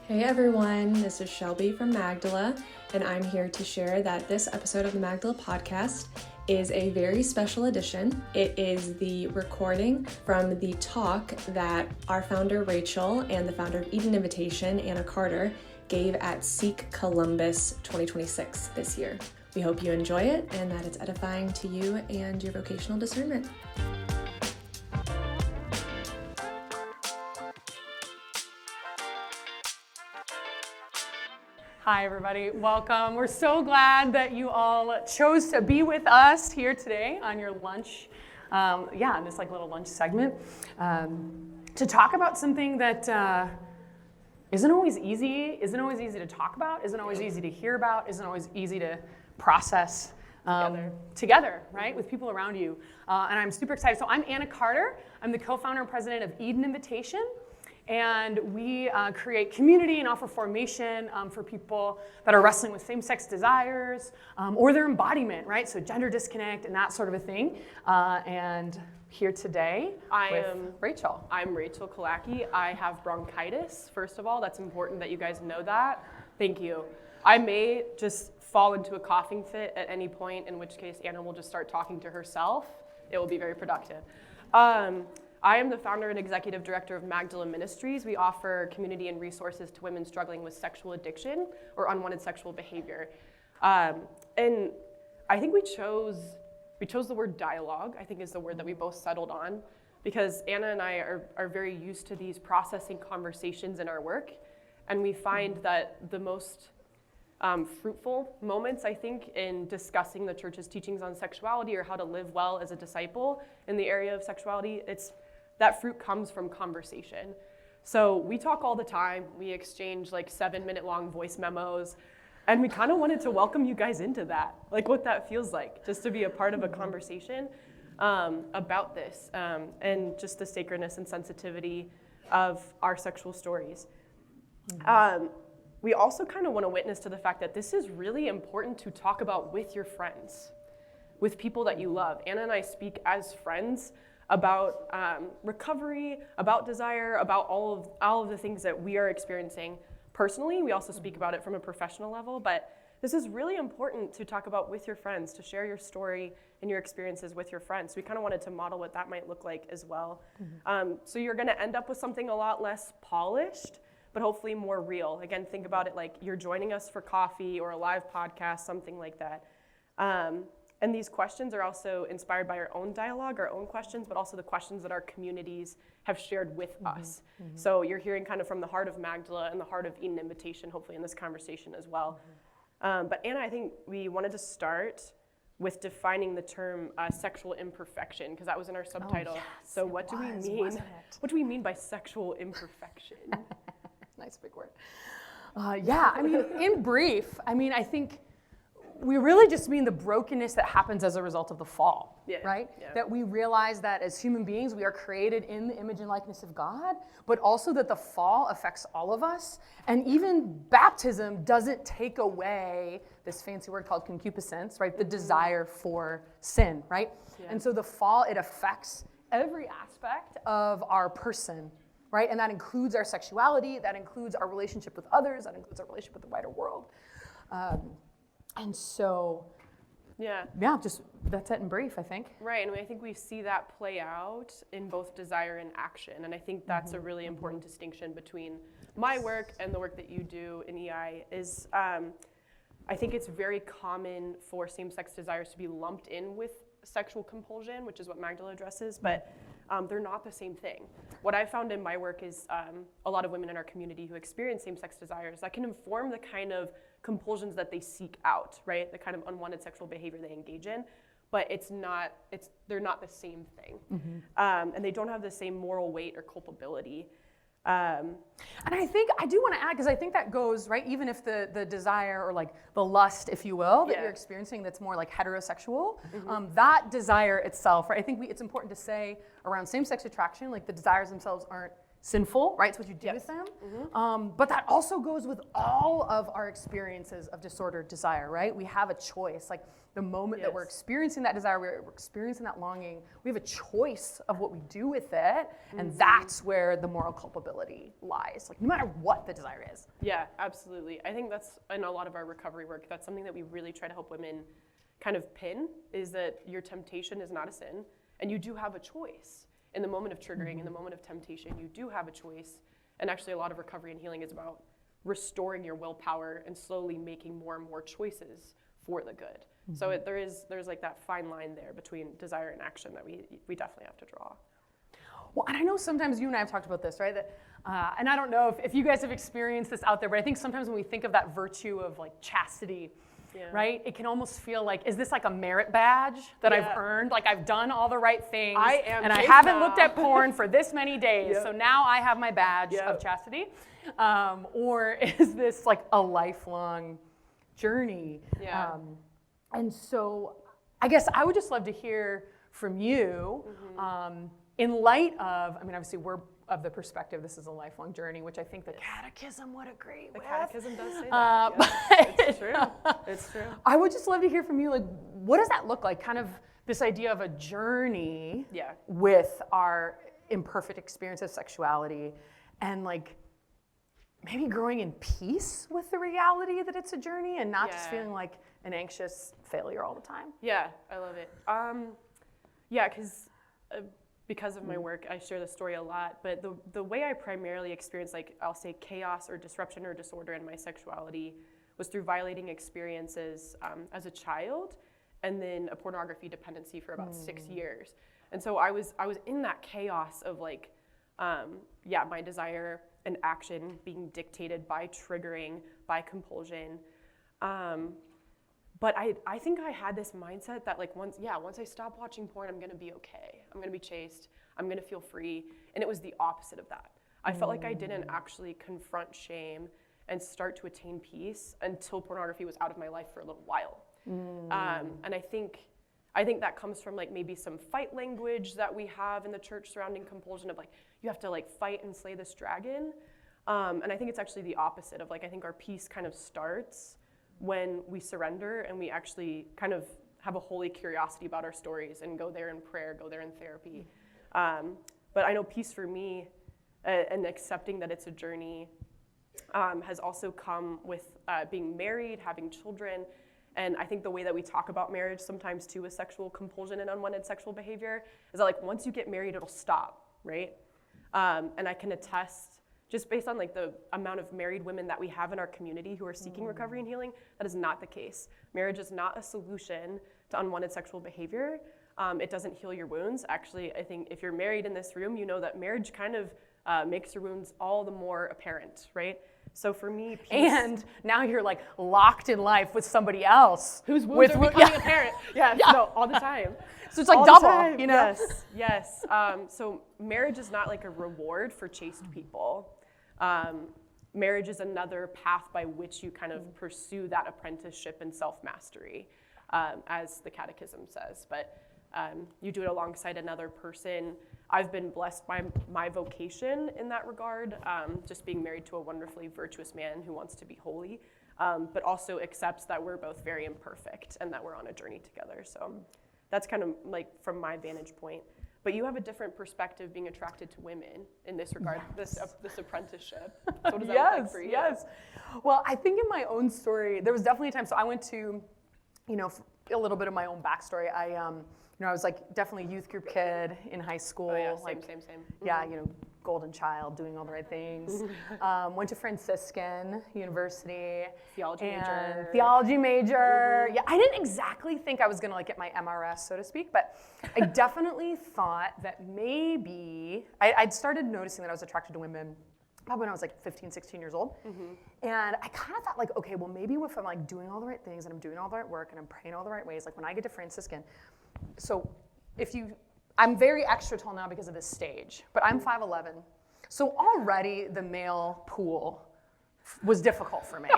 Hey everyone, this is Shelby from Magdala, and I'm here to share that this episode of the Magdala Podcast is a very special edition. It is the recording from the talk that our founder Rachael and the founder of Eden Invitation, Anna Carter, gave at Seek Columbus 2026 this year. We hope you enjoy it and that it's edifying to you and your vocational discernment. Hi, everybody. Welcome. We're so glad that you all chose to be with us here today on your lunch, in this little lunch segment, to talk about something that isn't always easy to talk about, isn't always easy to hear about, isn't always easy to process together, right, with people around you. And I'm super excited. So I'm Anna Carter. I'm the co-founder and president of Eden Invitation. And we create community and offer formation for people that are wrestling with same-sex desires or their embodiment, right? So gender disconnect and that sort of a thing. And here today with Rachael. I'm Rachael Kalaki. I have bronchitis, first of all. That's important that you guys know that. Thank you. I may just fall into a coughing fit at any point, in which case Anna will just start talking to herself. It will be very productive. I am the founder and executive director of Magdala Ministries. We offer community and resources to women struggling with sexual addiction or unwanted sexual behavior. And I think we chose the word dialogue, I think is the word that we both settled on, because Anna and I are very used to these processing conversations in our work. And we find that the most fruitful moments, I think, in discussing the church's teachings on sexuality or how to live well as a disciple in the area of sexuality, that fruit comes from conversation. So we talk all the time. We exchange 7-minute long voice memos. And we kind of wanted to welcome you guys into that, what that feels like, just to be a part of a conversation about this and just the sacredness and sensitivity of our sexual stories. We also kind of want to witness to the fact that this is really important to talk about with your friends, with people that you love. Anna and I speak as friends about recovery, about desire, about all of the things that we are experiencing personally. We also speak about it from a professional level, but this is really important to talk about with your friends, to share your story and your experiences with your friends. So we kind of wanted to model what that might look like as well. So you're going to end up with something a lot less polished, but hopefully more real. Again, think about it like you're joining us for coffee or a live podcast, something like that. And these questions are also inspired by our own dialogue, our own questions, but also the questions that our communities have shared with us. So you're hearing kind of from the heart of Magdala and the heart of Eden Invitation, hopefully in this conversation as well. But Anna, I think we wanted to start with defining the term sexual imperfection, because that was in our subtitle. So what do we mean? What do we mean by sexual imperfection? Nice big word. In brief, I think we really just mean the brokenness that happens as a result of the fall, right? Yeah. That we realize that as human beings, we are created in the image and likeness of God, but also that the fall affects all of us. And even baptism doesn't take away this fancy word called concupiscence, right? The desire for sin, right? Yeah. And so the fall, it affects every aspect of our person, right? And that includes our sexuality, that includes our relationship with others, that includes our relationship with the wider world. And so, just that's it in brief, I think. Right, and I think we see that play out in both desire and action. And I think that's a really important distinction between my work and the work that you do in EI is I think it's very common for same-sex desires to be lumped in with sexual compulsion, which is what Magdala addresses, but they're not the same thing. What I found in my work is a lot of women in our community who experience same-sex desires that can inform the kind of compulsions that they seek out, right? The kind of unwanted sexual behavior they engage in, but they're not the same thing. And they don't have the same moral weight or culpability. And I think I do want to add, because I think that goes, right, even if the desire or the lust, if you will, that you're experiencing that's more heterosexual, that desire itself, right, I think it's important to say around same-sex attraction, the desires themselves aren't sinful, right? It's what you do with them. But that also goes with all of our experiences of disordered desire, right? We have a choice. Like the moment that we're experiencing that desire, we're experiencing that longing, we have a choice of what we do with it. And that's where the moral culpability lies, like no matter what the desire is. Yeah, absolutely. I think that's, in a lot of our recovery work, that's something that we really try to help women kind of pin, is that your temptation is not a sin, and you do have a choice. In the moment of triggering, in the moment of temptation, you do have a choice. And actually a lot of recovery and healing is about restoring your willpower and slowly making more and more choices for the good. So there's like that fine line there between desire and action that we definitely have to draw. Well, and I know sometimes you and I have talked about this, right? That, and I don't know if you guys have experienced this out there, but I think sometimes when we think of that virtue of like chastity, right? It can almost feel like, is this like a merit badge that I've earned? Like I've done all the right things, and I haven't looked at porn for this many days, so now I have my badge of chastity. Or is this like a lifelong journey? And so I guess I would just love to hear from you in light of, I mean, obviously we're of the perspective this is a lifelong journey, which I think the catechism would agree with. The catechism does say that. It's true. It's true. I would just love to hear from you, like, what does that look like? Kind of this idea of a journey with our imperfect experience of sexuality, and like maybe growing in peace with the reality that it's a journey and not just feeling like an anxious failure all the time. Yeah, I love it. Because of my work, I share this story a lot, but the way I primarily experienced, like, I'll say chaos or disruption or disorder in my sexuality was through violating experiences as a child, and then a pornography dependency for about 6 years. And so I was in that chaos of like, my desire and action being dictated by triggering, by compulsion. But I think I had this mindset that like once I stop watching porn, I'm gonna be okay. I'm gonna be chaste. I'm gonna feel free. And it was the opposite of that. I felt like I didn't actually confront shame and start to attain peace until pornography was out of my life for a little while. And I think that comes from like maybe some fight language that we have in the church surrounding compulsion of like, you have to like fight and slay this dragon. And I think it's actually the opposite of like, I think our peace kind of starts when we surrender and we actually kind of have a holy curiosity about our stories and go there in prayer, go there in therapy. But I know peace for me and accepting that it's a journey has also come with being married, having children. And I think the way that we talk about marriage sometimes too with sexual compulsion and unwanted sexual behavior is that like once you get married, it'll stop, right? And I can attest, just based on like the amount of married women that we have in our community who are seeking recovery and healing, that is not the case. Marriage is not a solution to unwanted sexual behavior. It doesn't heal your wounds. Actually, I think if you're married in this room, you know that marriage kind of makes your wounds all the more apparent, right? So for me, peace, and now you're like locked in life with somebody else whose wounds are becoming apparent. No, all the time. So it's like all double, you know? Yes. So marriage is not like a reward for chaste people. Marriage is another path by which you kind of pursue that apprenticeship and self-mastery, as the catechism says. But you do it alongside another person. I've been blessed by my vocation in that regard, just being married to a wonderfully virtuous man who wants to be holy, but also accepts that we're both very imperfect and that we're on a journey together. So that's kind of like from my vantage point. But you have a different perspective being attracted to women in this regard, this apprenticeship. So what does that look like for you? Yes. Well, I think in my own story, there was definitely a time, so I went to, a little bit of my own backstory. I was like definitely a youth group kid in high school. Oh yeah, same. Yeah, golden child, doing all the right things. Went to Franciscan University. Theology major. Yeah, I didn't exactly think I was gonna like get my MRS, so to speak, but I definitely thought that maybe, I'd started noticing that I was attracted to women probably when I was like 15, 16 years old. And I kind of thought like, okay, well maybe if I'm like doing all the right things and I'm doing all the right work and I'm praying all the right ways, like when I get to Franciscan, so I'm very extra tall now because of this stage, but I'm 5'11". So already the male pool was difficult for me.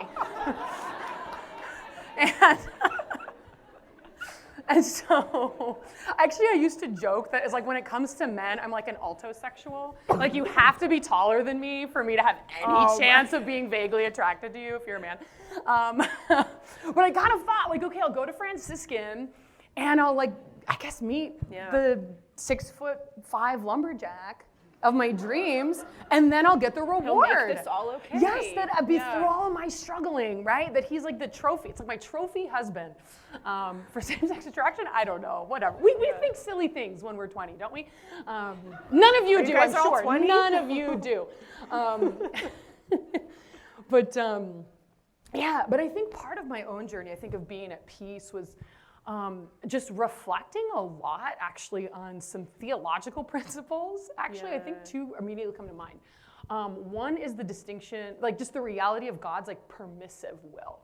And so, actually, I used to joke that it's like when it comes to men, I'm like an altosexual. Like, you have to be taller than me for me to have any chance of being vaguely attracted to you if you're a man. But I kind of thought, like, okay, I'll go to Franciscan, and I'll, like, I guess meet the 6'5" lumberjack of my dreams, and then I'll get the reward. He'll make this all okay. Yes, that through all of my struggling, right? That he's like the trophy. It's like my trophy husband. For same-sex attraction, I don't know, whatever. We think silly things when we're 20, don't we? None of you do, I'm sure. 20? None of you do. But I think part of my own journey, I think of being at peace was just reflecting a lot actually on some theological principles. Actually, I think two immediately come to mind. One is the distinction, like just the reality of God's like permissive will.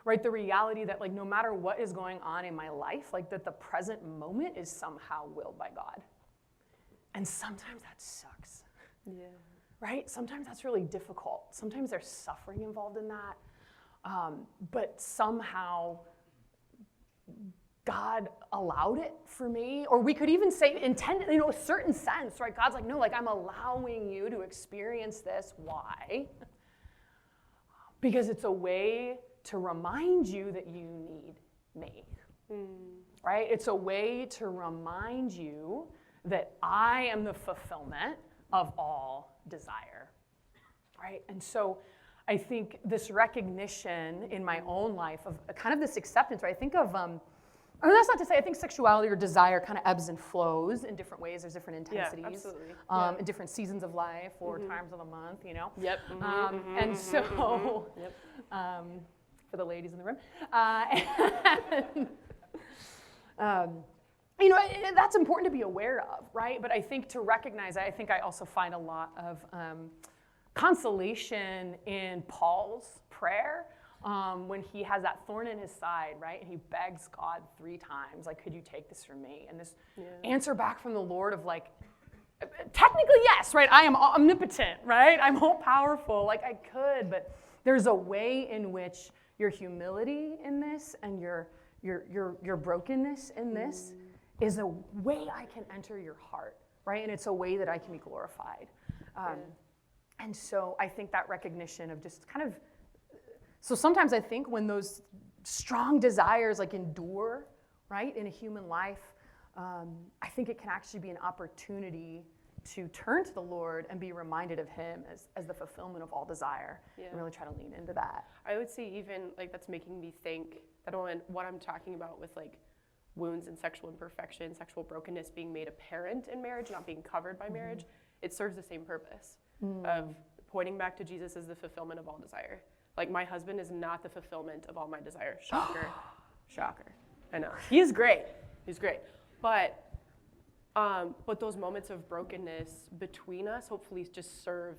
Right? The reality that like no matter what is going on in my life, like that the present moment is somehow willed by God. And sometimes that sucks. Yeah. Right? Sometimes that's really difficult. Sometimes there's suffering involved in that. But somehow God allowed it for me, or we could even say intended, a certain sense, right? God's like, no, like I'm allowing you to experience this. Why? Because it's a way to remind you that you need me, right? It's a way to remind you that I am the fulfillment of all desire, right? And so I think this recognition in my own life of kind of this acceptance, right? I think of, that's not to say, I think sexuality or desire kind of ebbs and flows in different ways. There's different intensities. Yeah, absolutely. In different seasons of life or times of the month, Yep. And so, for the ladies in the room, that's important to be aware of, right? But I think to recognize that, I think I also find a lot of consolation in Paul's prayer when he has that thorn in his side, right? And he begs God 3 times, like, could you take this from me? And this answer back from the Lord of like, technically yes, right? I am omnipotent, right? I'm all powerful, like I could, but there's a way in which your humility in this and your brokenness in this is a way I can enter your heart, right? And it's a way that I can be glorified. And so I think that recognition of just kind of, so sometimes I think when those strong desires like endure, right, in a human life, I think it can actually be an opportunity to turn to the Lord and be reminded of him as the fulfillment of all desire and really try to lean into that. I would say even like that's making me think that what I'm talking about with like wounds and sexual imperfection, sexual brokenness being made apparent in marriage, not being covered by marriage, it serves the same purpose of pointing back to Jesus as the fulfillment of all desire. Like my husband is not the fulfillment of all my desire. Shocker. Shocker. I know. He's great. He's great. But those moments of brokenness between us hopefully just serve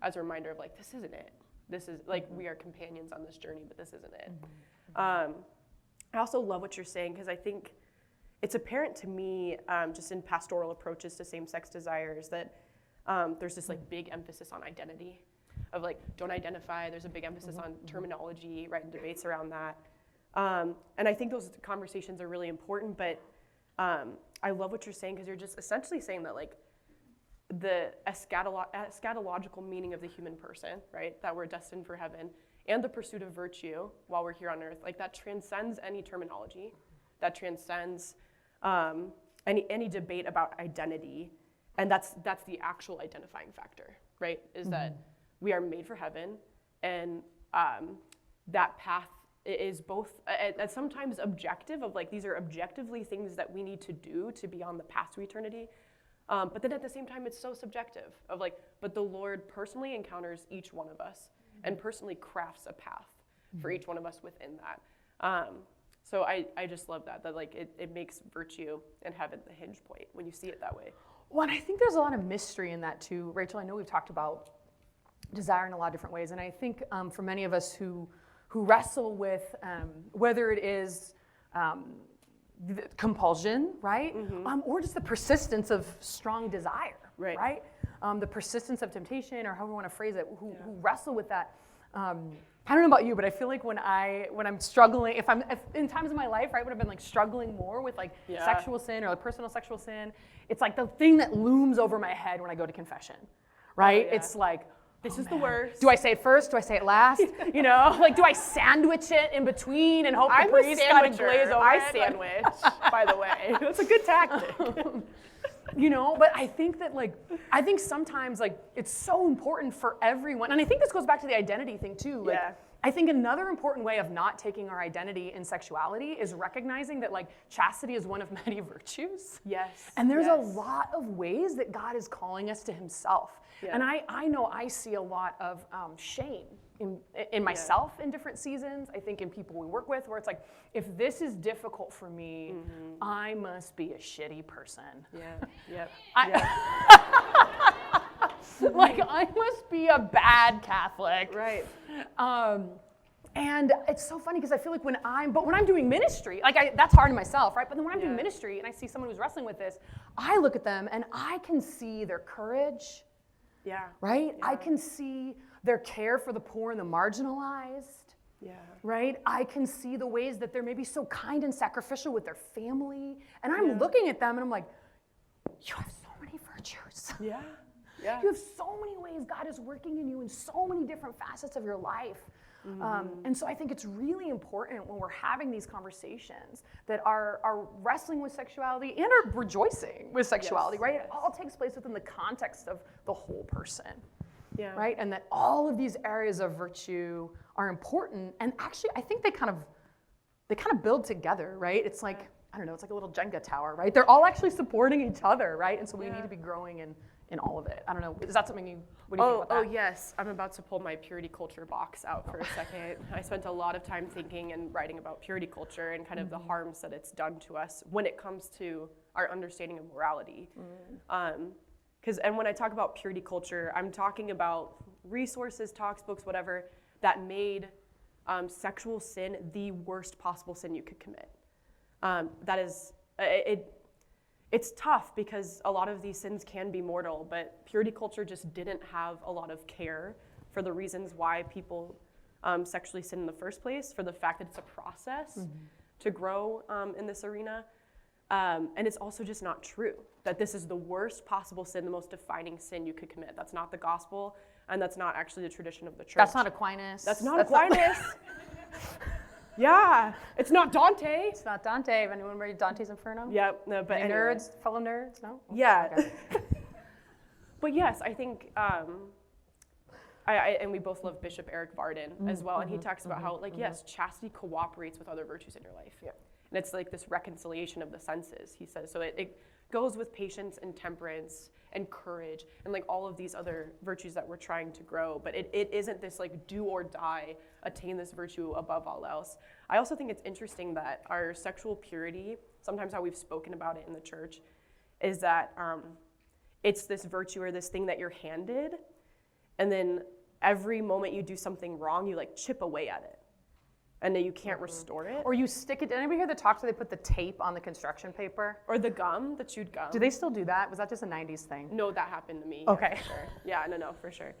as a reminder of like, this isn't it. This is like, we are companions on this journey, but this isn't it. I also love what you're saying because I think it's apparent to me just in pastoral approaches to same-sex desires that there's this like big emphasis on identity of like, don't identify. There's a big emphasis on terminology, right, and debates around that. And I think those conversations are really important, but I love what you're saying because you're just essentially saying that like the eschatological meaning of the human person, right, that we're destined for heaven, and the pursuit of virtue while we're here on earth, like that transcends any terminology, that transcends any debate about identity, and that's the actual identifying factor, right, is that we are made for heaven, and that path is both sometimes objective of like these are objectively things that we need to do to be on the path to eternity, but then at the same time it's so subjective of like, but the Lord personally encounters each one of us and personally crafts a path for each one of us within that. So I just love that like it makes virtue and heaven the hinge point when you see it that way. Well, and I think there's a lot of mystery in that too. Rachel, I know we've talked about desire in a lot of different ways, and I think for many of us who wrestle with whether it is compulsion, right, or just the persistence of strong desire, right? The persistence of temptation, or however we want to phrase it, who wrestle with that. I don't know about you, but I feel like when I'm struggling, if in times of my life, right, when I've been like struggling more with like sexual sin or like personal sexual sin, it's like the thing that looms over my head when I go to confession, right? It's like, this is the worst. Do I say it first? Do I say it last? You know, like do I sandwich it in between and hope the priest kind of glaze over it? I sandwich, by the way. That's a good tactic. You know, but I think that I think sometimes it's so important for everyone. And I think this goes back to the identity thing too. Like, I think another important way of not taking our identity in sexuality is recognizing that chastity is one of many virtues. Yes. And there's a lot of ways that God is calling us to himself. Yeah. And I know I see a lot of shame in myself in different seasons. I think in people we work with where it's like, if this is difficult for me, I must be a shitty person. Yeah. I must be a bad Catholic. Right. And it's so funny because I feel like when I'm doing ministry, that's hard in myself, right? But then when I'm doing ministry and I see someone who's wrestling with this, I look at them and I can see their courage. Yeah. Right? Yeah. I can see their care for the poor and the marginalized. Yeah. Right? I can see the ways that they're maybe so kind and sacrificial with their family. And I'm looking at them and I'm like, you have so many virtues. Yeah. Yeah. You have so many ways God is working in you in so many different facets of your life. And so I think it's really important when we're having these conversations that are wrestling with sexuality and are rejoicing with sexuality, right? Yes. It all takes place within the context of the whole person, right? And that all of these areas of virtue are important. And actually, I think they kind of build together, right? It's like, I don't know, it's like a little Jenga tower, right? They're all actually supporting each other, right? And so we need to be growing in all of it. I don't know, is that something what do you think about that? Oh yes, I'm about to pull my purity culture box out for a second. I spent a lot of time thinking and writing about purity culture and kind of the harms that it's done to us when it comes to our understanding of morality. And when I talk about purity culture, I'm talking about resources, talks, books, whatever, that made sexual sin the worst possible sin you could commit. That is, it's tough because a lot of these sins can be mortal, but purity culture just didn't have a lot of care for the reasons why people sexually sin in the first place, for the fact that it's a process to grow in this arena. And it's also just not true that this is the worst possible sin, the most defining sin you could commit. That's not the gospel, and that's not actually the tradition of the church. That's not Aquinas. That's not Aquinas. Yeah, it's not Dante. It's not Dante. Have anyone read Dante's Inferno? Yep. No, but any anyway. nerds, fellow nerds? No? Yeah. Okay. But yes, I think, and we both love Bishop Eric Varden as well, and he talks about how, yes, chastity cooperates with other virtues in your life. Yeah. And it's like this reconciliation of the senses, he says. So it goes with patience and temperance and courage and all of these other virtues that we're trying to grow. But it isn't this do or die, attain this virtue above all else. I also think it's interesting that our sexual purity, sometimes how we've spoken about it in the church, is that it's this virtue or this thing that you're handed, and then every moment you do something wrong, you chip away at it. And then you can't restore it. Or you stick it, did anybody hear the talk where they put the tape on the construction paper? Or the gum, the chewed gum. Do they still do that? Was that just a 90s thing? No, that happened to me. Okay. Yeah, for sure. Yeah, no, for sure.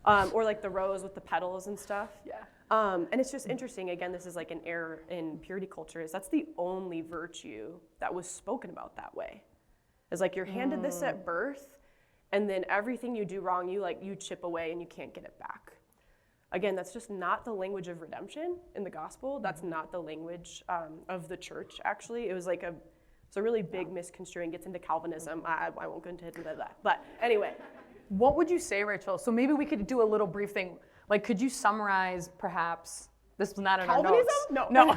Or the rose with the petals and stuff. Yeah. And it's just interesting, again, this is an error in purity culture, is that's the only virtue that was spoken about that way. It's you're handed this at birth, and then everything you do wrong, you chip away and you can't get it back. Again, that's just not the language of redemption in the gospel. That's not the language of the church, actually. It was it's a really big misconstruing, gets into Calvinism. I won't go into that. But anyway. What would you say, Rachel? So maybe we could do a little brief thing. Could you summarize, perhaps, this was not in our notes. Calvinism? No.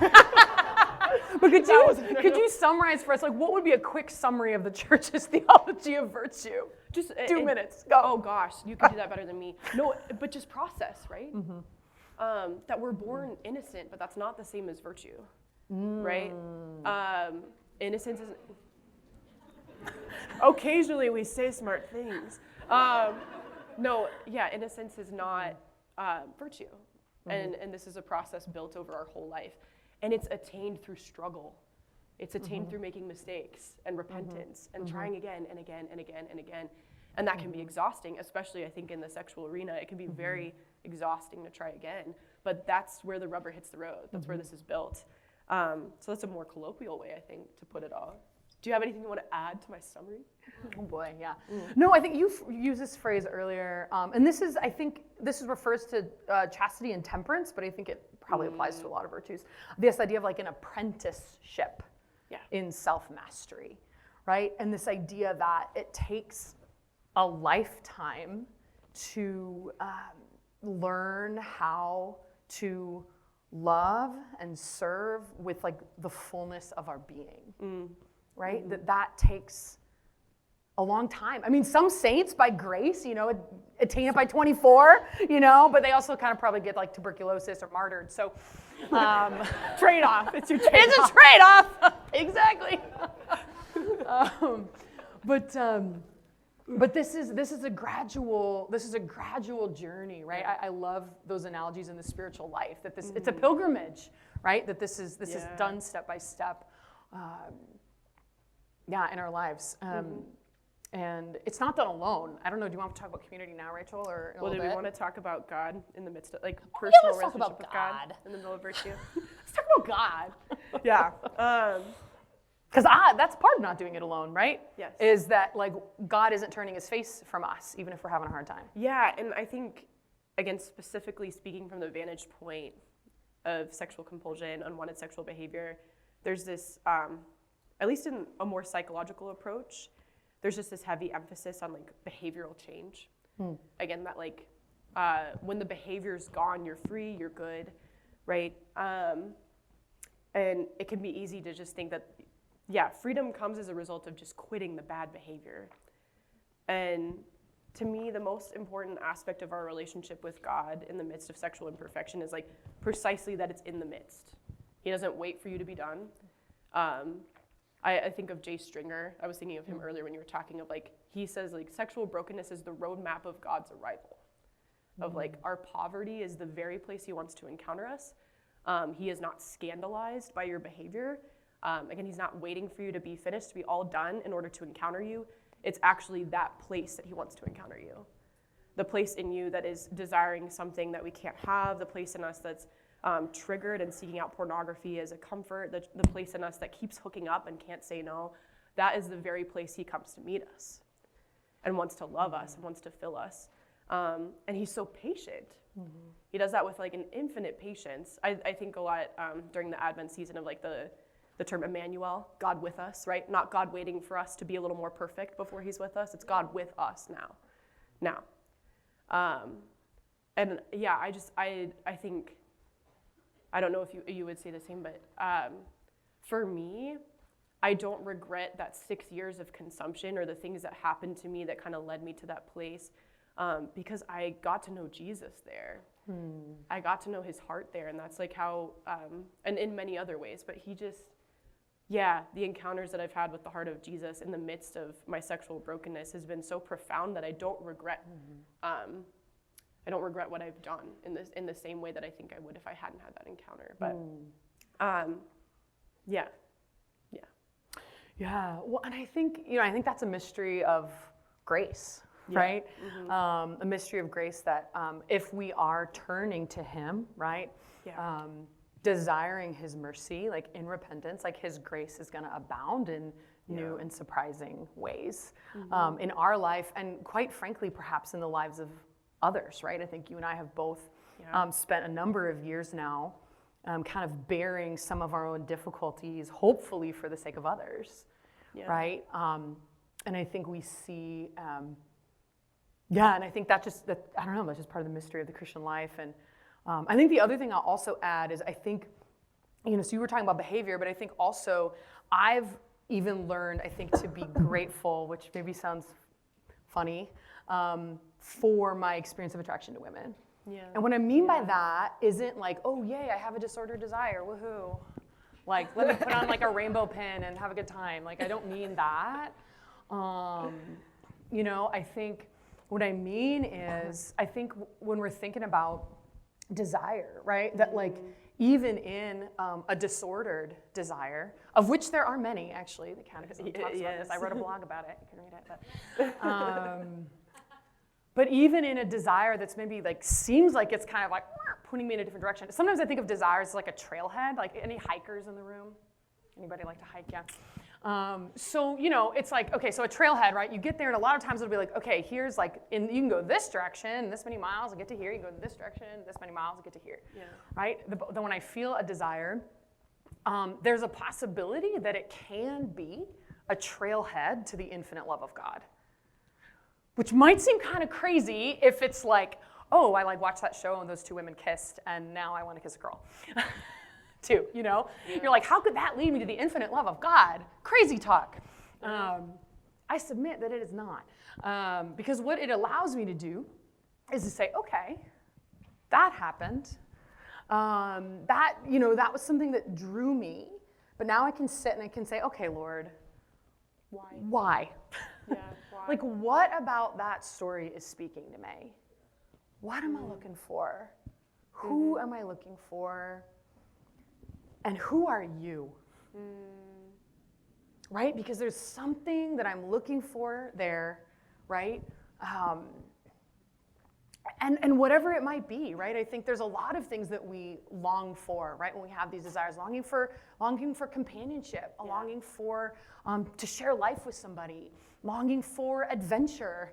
But could you summarize for us, what would be a quick summary of the church's theology of virtue? Just 2 minutes. Go. Oh gosh, you can do that better than me. No, but just process, right? That we're born innocent, but that's not the same as virtue, right? Innocence isn't. Occasionally we say smart things. Innocence is not virtue, and this is a process built over our whole life. And it's attained through struggle. It's attained through making mistakes and repentance and trying again and again and again and again. And that can be exhausting, especially I think in the sexual arena. It can be very exhausting to try again. But that's where the rubber hits the road. That's where this is built. So that's a more colloquial way, I think, to put it all. Do you have anything you want to add to my summary? Oh boy, yeah. No, I think you used this phrase earlier, and I think this refers to chastity and temperance, but I think it probably applies to a lot of virtues. This idea of like an apprenticeship in self-mastery, right? And this idea that it takes a lifetime to learn how to love and serve with like the fullness of our being, right? That takes a long time. I mean, some saints by grace, attain it by 24, but they also kind of probably get like tuberculosis or martyred. So Trade-off. It's your trade-off. it's a trade-off. Exactly. But this is a gradual journey, right? I love those analogies in the spiritual life, that it's a pilgrimage, right? That this is done step by step, in our lives. And it's not done alone. I don't know, do you want to talk about community now, Rachel, or in a little bit? Do we want to talk about God in the midst of, like, personal let's talk relationship about with God. God in the middle of virtue? Let's talk about God. Yeah. Because that's part of not doing it alone, right? Yes. Is that, like, God isn't turning his face from us, even if we're having a hard time. Yeah, and I think, again, specifically speaking from the vantage point of sexual compulsion, unwanted sexual behavior, there's this, at least in a more psychological approach, there's just this heavy emphasis on like behavioral change. Again, that like when the behavior's gone, you're free, you're good, right? And it can be easy to just think that, freedom comes as a result of just quitting the bad behavior. And to me, the most important aspect of our relationship with God in the midst of sexual imperfection is like precisely that it's in the midst. He doesn't wait for you to be done. I think of Jay Stringer. I was thinking of him earlier when you were talking of like, he says like sexual brokenness is the roadmap of God's arrival. Of like our poverty is the very place he wants to encounter us. He is not scandalized by your behavior. Again, he's not waiting for you to be finished, to be all done in order to encounter you. It's actually that place that he wants to encounter you. The place in you that is desiring something that we can't have, the place in us that's triggered and seeking out pornography as a comfort, the place in us that keeps hooking up and can't say no, that is the very place he comes to meet us and wants to love us and wants to fill us. And he's so patient. He does that with like an infinite patience. I think a lot during the Advent season of like the term Emmanuel, God with us, right? Not God waiting for us to be a little more perfect before he's with us. It's God with us now. And yeah, I think, I don't know if you would say the same, but for me, I don't regret that 6 years of consumption or the things that happened to me that kind of led me to that place, because I got to know Jesus there. I got to know his heart there, and that's like how, and in many other ways, but he just, the encounters that I've had with the heart of Jesus in the midst of my sexual brokenness has been so profound that I don't regret I don't regret what I've done in the same way that I think I would if I hadn't had that encounter. But Yeah. Well, and I think that's a mystery of grace, right? A mystery of grace that if we are turning to him, right? Desiring his mercy, like in repentance, like his grace is going to abound in new and surprising ways in our life, and quite frankly, perhaps in the lives of others, right? I think you and I have both spent a number of years now kind of bearing some of our own difficulties, hopefully for the sake of others, right? And I think we see, and I think I don't know, that's just part of the mystery of the Christian life. And I think the other thing I'll also add is I think, so you were talking about behavior, but I think also I've even learned, I think, to be grateful, which maybe sounds funny, for my experience of attraction to women. And what I mean by that isn't like, oh yay, I have a disordered desire, woohoo. Like, let me put on like a rainbow pin and have a good time. Like, I don't mean that. I think what I mean is, I think when we're thinking about desire, right? That like, even in a disordered desire, of which there are many, actually. The Catechism talks about this. I wrote a blog about it. You can read it. But even in a desire that's maybe like seems like it's kind of like putting me in a different direction. Sometimes I think of desires as like a trailhead. Like, any hikers in the room? Anybody like to hike? Yeah. So, it's like, okay, so a trailhead, right? You get there, and a lot of times it'll be like, okay, here's like, you can go this direction, this many miles, and get to here. You can go this direction, this many miles, and get to here. Yeah. Right? Then when I feel a desire, there's a possibility that it can be a trailhead to the infinite love of God, which might seem kind of crazy if it's like, oh, I like watched that show and those two women kissed, and now I want to kiss a girl. Too, Yeah. You're like, how could that lead me to the infinite love of God? Crazy talk. I submit that it is not. Because what it allows me to do is to say, okay, that happened. That was something that drew me. But now I can sit and I can say, okay, Lord, why? Yeah, why? Like, what about that story is speaking to me? What am I looking for? Who am I looking for? And who are you? Right? Because there's something that I'm looking for there, right? And whatever it might be, right? I think there's a lot of things that we long for, right? When we have these desires, longing for companionship, a longing for to share life with somebody, longing for adventure,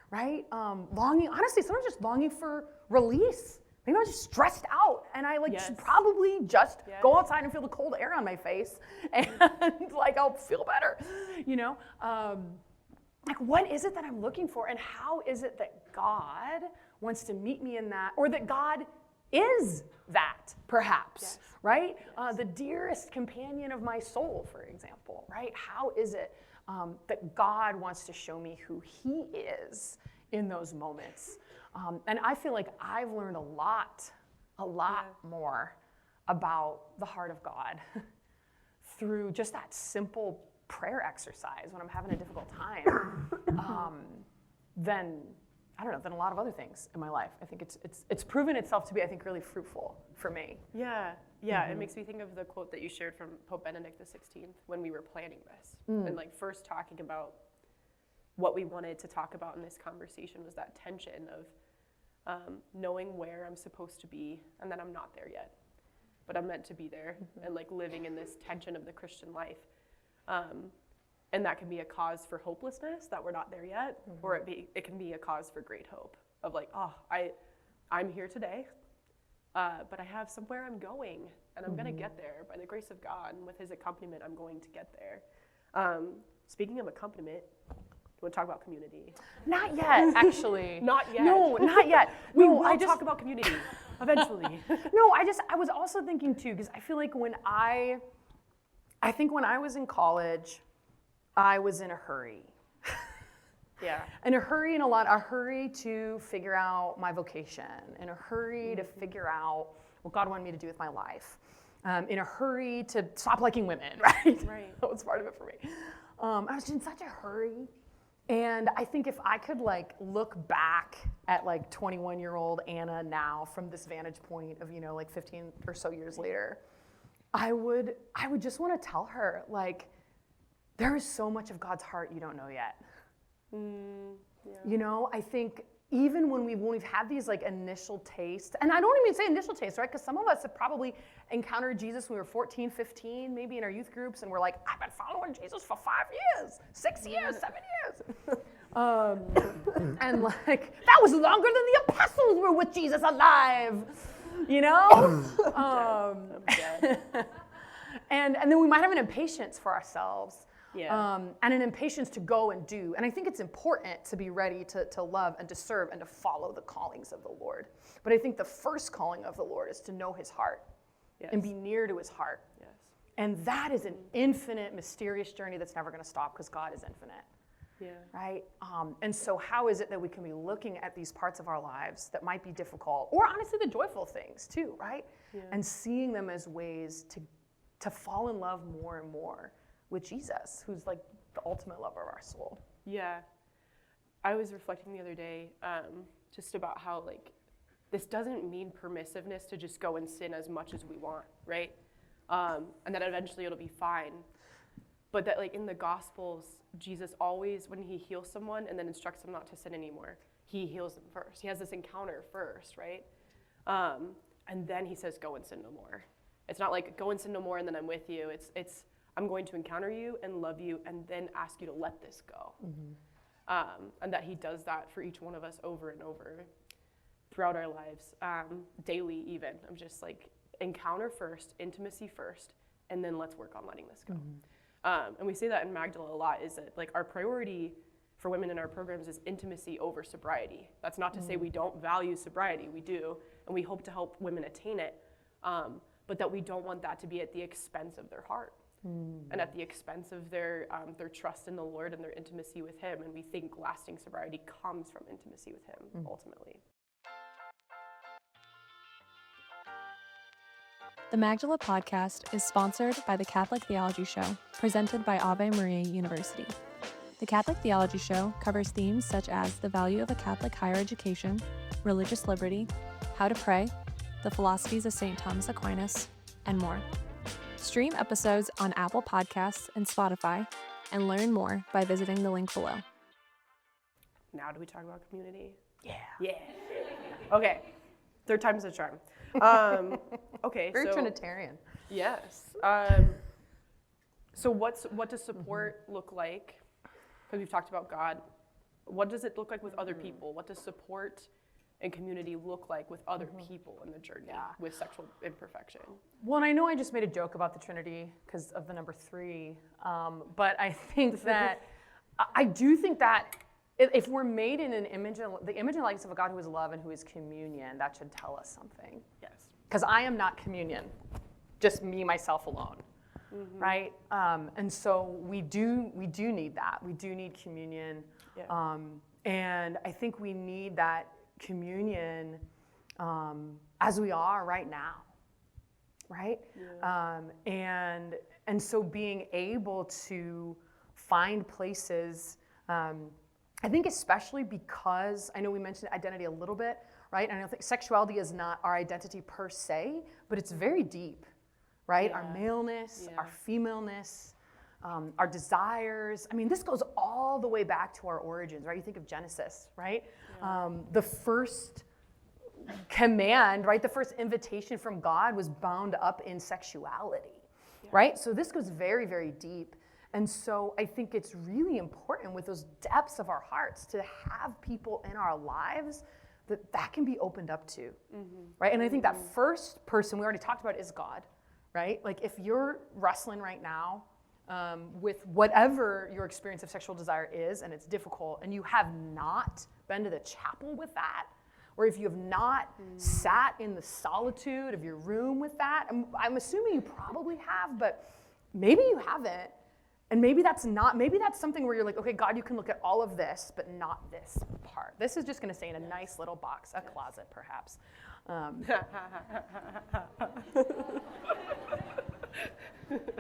right? Honestly, sometimes just longing for release. Maybe I'm just stressed out, and I should probably just go outside and feel the cold air on my face, and I'll feel better, what is it that I'm looking for, and how is it that God wants to meet me in that, or that God is that, perhaps, right? Yes. The dearest companion of my soul, for example, right? How is it that God wants to show me who He is in those moments? And I feel like I've learned a lot more about the heart of God through just that simple prayer exercise when I'm having a difficult time than a lot of other things in my life. I think it's proven itself to be, I think, really fruitful for me. Yeah. It makes me think of the quote that you shared from Pope Benedict XVI when we were planning this and first talking about what we wanted to talk about in this conversation was that tension of knowing where I'm supposed to be and that I'm not there yet, but I'm meant to be there and living in this tension of the Christian life. And that can be a cause for hopelessness that we're not there yet, or it can be a cause for great hope of I'm here today, but I have somewhere I'm going, and I'm going to get there by the grace of God, and with His accompaniment, I'm going to get there. Speaking of accompaniment, do you want to talk about community? Not yet, actually. Not yet. No, not yet. We will talk about community eventually. No, I was also thinking too, because I feel like when I was in college, I was in a hurry. Yeah. In a hurry to figure out my vocation, in a hurry to figure out what God wanted me to do with my life, in a hurry to stop liking women, right? Right. That was part of it for me. I was in such a hurry. And I think if I could look back at 21-year-old Anna now from this vantage point of 15 or so years later, I would just want to tell her there is so much of God's heart you don't know yet. I think even when we've had these initial tastes, and I don't even say initial tastes, right? Because some of us have probably encountered Jesus when we were 14, 15, maybe in our youth groups, and we're like, I've been following Jesus for 5 years, 6 years, 7 years. And that was longer than the apostles were with Jesus alive, and then we might have an impatience for ourselves. Yeah. And an impatience to go and do. And I think it's important to be ready to love and to serve and to follow the callings of the Lord. But I think the first calling of the Lord is to know His heart and be near to His heart. Yes. And that is an infinite, mysterious journey that's never going to stop because God is infinite. Yeah. Right? And so how is it that we can be looking at these parts of our lives that might be difficult, or honestly the joyful things too, right? Yeah. And seeing them as ways to fall in love more and more with Jesus, who's the ultimate lover of our soul. Yeah. I was reflecting the other day just about how this doesn't mean permissiveness to just go and sin as much as we want, right? And that eventually it'll be fine. But that like in the Gospels, Jesus always, when he heals someone and then instructs them not to sin anymore, he heals them first. He has this encounter first, right? And then he says, go and sin no more. It's not like go and sin no more and then I'm with you. It's I'm going to encounter you and love you and then ask you to let this go. And that he does that for each one of us over and over throughout our lives, daily even. I'm just like, encounter first, intimacy first, and then let's work on letting this go. And we say that in Magdala a lot, is that like our priority for women in our programs is intimacy over sobriety. That's not to say we don't value sobriety, we do, and we hope to help women attain it, but that we don't want that to be at the expense of their heart and at the expense of their trust in the Lord and their intimacy with him. And we think lasting sobriety comes from intimacy with him, ultimately. The Magdala Podcast is sponsored by the Catholic Theology Show, presented by Ave Maria University. The Catholic Theology Show covers themes such as the value of a Catholic higher education, religious liberty, how to pray, the philosophies of St. Thomas Aquinas, and more. Stream episodes on Apple Podcasts and Spotify, and learn more by visiting the link below. Now do we talk about community? Yeah. Okay, third time's the charm. Okay, Very so Trinitarian. yes. So what does support look like? Because we've talked about God. What does it look like with other people? What does support and community look like with other people in the journey with sexual imperfection? Well, and I know I just made a joke about the Trinity because of the number 3, but I think that, I do think that if we're made in the image and likeness of a God who is love and who is communion, that should tell us something. Yes. Because I am not communion, just me, myself alone, right? And so we do need that. We do need communion, and I think we need that communion as we are right now, right? And so being able to find places. I think especially because, I know we mentioned identity a little bit, right? And I don't think sexuality is not our identity per se, but it's very deep, right? Our maleness, our femaleness, our desires. I mean, this goes all the way back to our origins, right? You think of Genesis, right? The first command, right? The first invitation from God was bound up in sexuality, right? So this goes very, very deep. And so I think it's really important with those depths of our hearts to have people in our lives that can be opened up to, right? And I think that first person we already talked about is God, right? Like if you're wrestling right now with whatever your experience of sexual desire is, and it's difficult, and you have not been to the chapel with that, or if you have not sat in the solitude of your room with that, I'm assuming you probably have, but maybe you haven't. And maybe that's something where you're like, okay, God, you can look at all of this, but not this part. This is just going to stay in a nice little box, a closet, perhaps.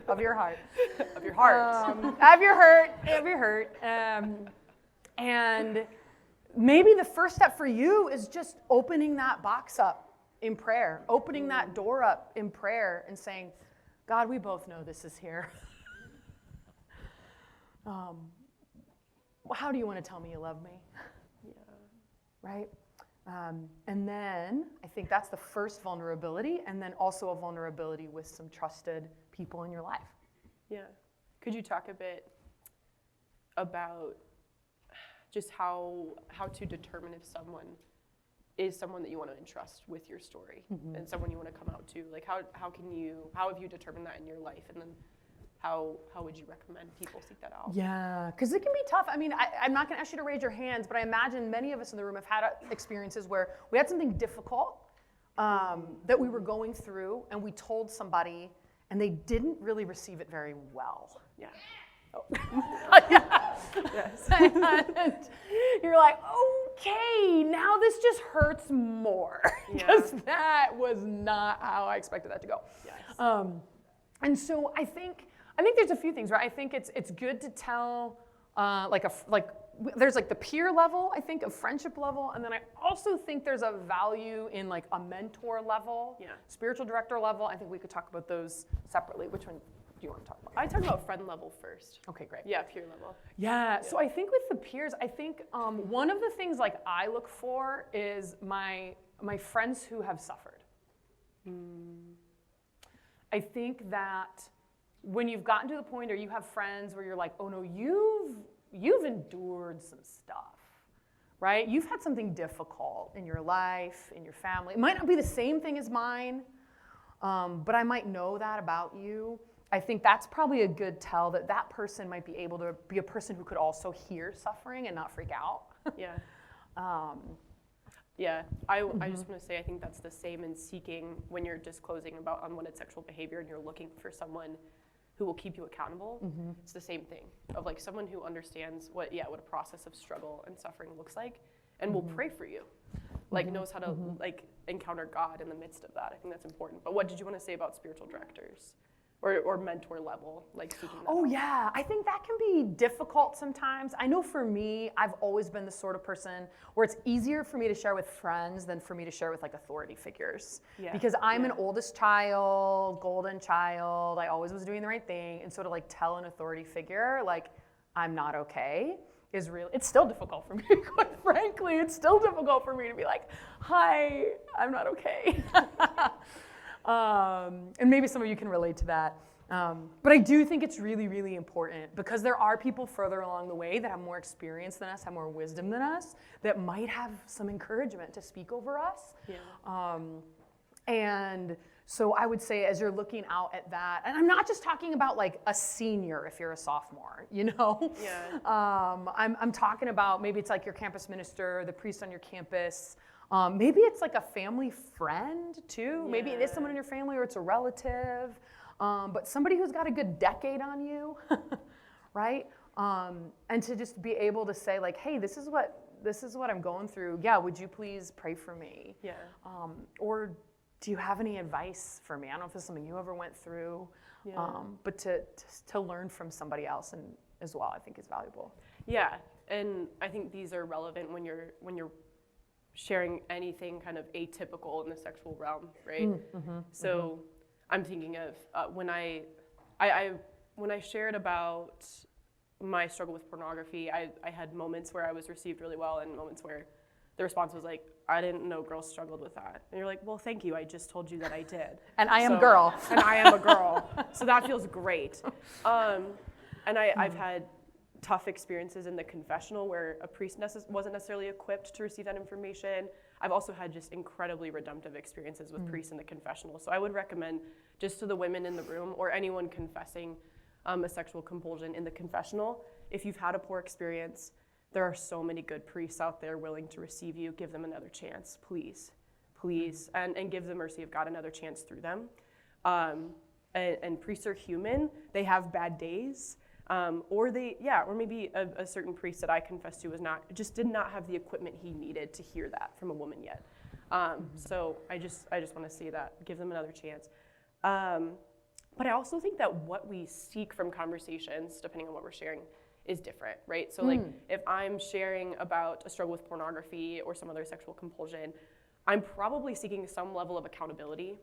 Of your heart. Of your heart. Of your hurt. And maybe the first step for you is just opening that box up in prayer, opening that door up in prayer and saying, God, we both know this is here. How do you want to tell me you love me? Right? And then I think that's the first vulnerability, and then also a vulnerability with some trusted people in your life. Yeah. Could you talk a bit about just how to determine if someone is someone that you want to entrust with your story and someone you want to come out to? Like how have you determined that in your life, and then how would you recommend people seek that out? Yeah, because it can be tough. I mean, I'm not going to ask you to raise your hands, but I imagine many of us in the room have had experiences where we had something difficult that we were going through, and we told somebody, and they didn't really receive it very well. Yeah. Oh. Yes. And you're like, okay, now this just hurts more because that was not how I expected that to go. Yes. And so I think there's a few things, right? I think it's good to tell like there's like the peer level, I think, of friendship level, and then I also think there's a value in like a mentor level, spiritual director level. I think we could talk about those separately. Which one do you want to talk about? I talk about friend level first. Okay, great. Yeah, peer level. Yeah, so I think with the peers, I think one of the things like I look for is my friends who have suffered. I think that when you've gotten to the point, or you have friends where you're like, oh no, you've endured some stuff, right? You've had something difficult in your life, in your family. It might not be the same thing as mine, but I might know that about you. I think that's probably a good tell that that person might be able to be a person who could also hear suffering and not freak out. Yeah. I just want to say I think that's the same in seeking when you're disclosing about unwanted sexual behavior and you're looking for someone who will keep you accountable. It's the same thing of like someone who understands what a process of struggle and suffering looks like and will pray for you, like knows how to like encounter God in the midst of that. I think that's important. But what did you want to say about spiritual directors? Or mentor level, like seeking that out? Yeah, I think that can be difficult sometimes. I know for me, I've always been the sort of person where it's easier for me to share with friends than for me to share with like authority figures. Because I'm an oldest child, golden child, I always was doing the right thing, and so to like tell an authority figure, like, I'm not okay, is really, it's still difficult for me, quite frankly. It's still difficult for me to be like, hi, I'm not okay. And maybe some of you can relate to that. But I do think it's really, really important because there are people further along the way that have more experience than us, have more wisdom than us, that might have some encouragement to speak over us. And so I would say as you're looking out at that, and I'm not just talking about like a senior if you're a sophomore, you know? I'm talking about maybe it's like your campus minister, the priest on your campus. Maybe it's like a family friend too. Maybe it is someone in your family or it's a relative, but somebody who's got a good decade on you, right? And to just be able to say like, hey, this is what I'm going through. Yeah, would you please pray for me? Or do you have any advice for me? I don't know if it's something you ever went through, but to learn from somebody else and as well, I think is valuable. Yeah, and I think these are relevant when you're sharing anything kind of atypical in the sexual realm, right? So I'm thinking of when I shared about my struggle with pornography, I had moments where I was received really well and moments where the response was like, I didn't know girls struggled with that. And you're like, well, thank you. I just told you that I did. And I am a girl. And I am a girl. So that feels great. And I've had tough experiences in the confessional where a priest wasn't necessarily equipped to receive that information. I've also had just incredibly redemptive experiences with priests in the confessional. So I would recommend just to the women in the room or anyone confessing a sexual compulsion in the confessional, if you've had a poor experience, there are so many good priests out there willing to receive you. Give them another chance, please, and give the mercy of God another chance through them. And priests are human. They have bad days. Or maybe a certain priest that I confessed to did not have the equipment he needed to hear that from a woman yet. So I just want to say that, give them another chance. But I also think that what we seek from conversations, depending on what we're sharing, is different, right? So like if I'm sharing about a struggle with pornography or some other sexual compulsion, I'm probably seeking some level of accountability,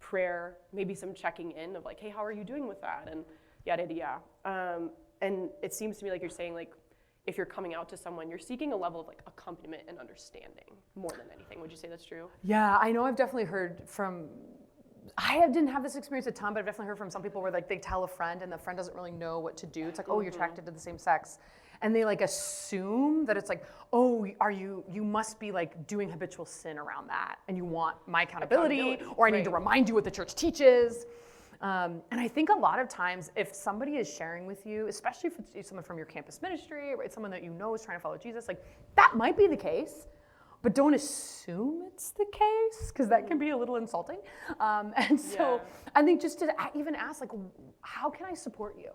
prayer, maybe some checking in of like, hey, how are you doing with that? And yada, yada. And it seems to me like you're saying, like, if you're coming out to someone, you're seeking a level of like accompaniment and understanding more than anything. Would you say that's true? Yeah, I know I've definitely heard from, didn't have this experience a ton, but I've definitely heard from some people where like they tell a friend and the friend doesn't really know what to do. It's like, oh, you're attracted to the same sex. And they like assume that it's like, oh, you must be like doing habitual sin around that. And you want my accountability. Or I need to remind you what the church teaches. And I think a lot of times if somebody is sharing with you, especially if it's someone from your campus ministry or it's someone that you know is trying to follow Jesus, like that might be the case, but don't assume it's the case because that can be a little insulting. And so I think just to even ask like, how can I support you?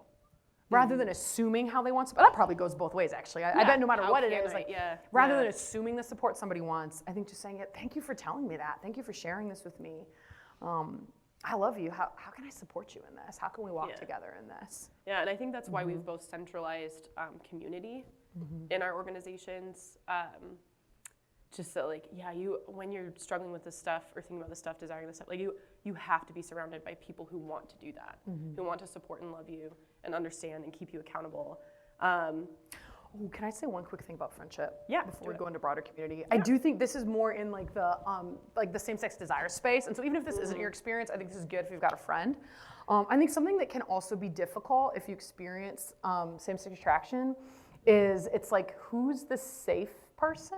Rather than assuming how they want support. That probably goes both ways actually. I bet no matter what it is, like rather than assuming the support somebody wants, I think just saying, thank you for telling me that. Thank you for sharing this with me. I love you. How can I support you in this? How can we walk together in this? Yeah, and I think that's why we've both centralized community in our organizations. Just so like, when you're struggling with this stuff or thinking about this stuff, desiring this stuff, like you have to be surrounded by people who want to do that, who want to support and love you and understand and keep you accountable. Can I say one quick thing about friendship? Yeah. Before we go into broader community, I do think this is more in like the same-sex desire space, and so even if this isn't your experience, I think this is good if you've got a friend. I think something that can also be difficult if you experience same-sex attraction is it's like, who's the safe person?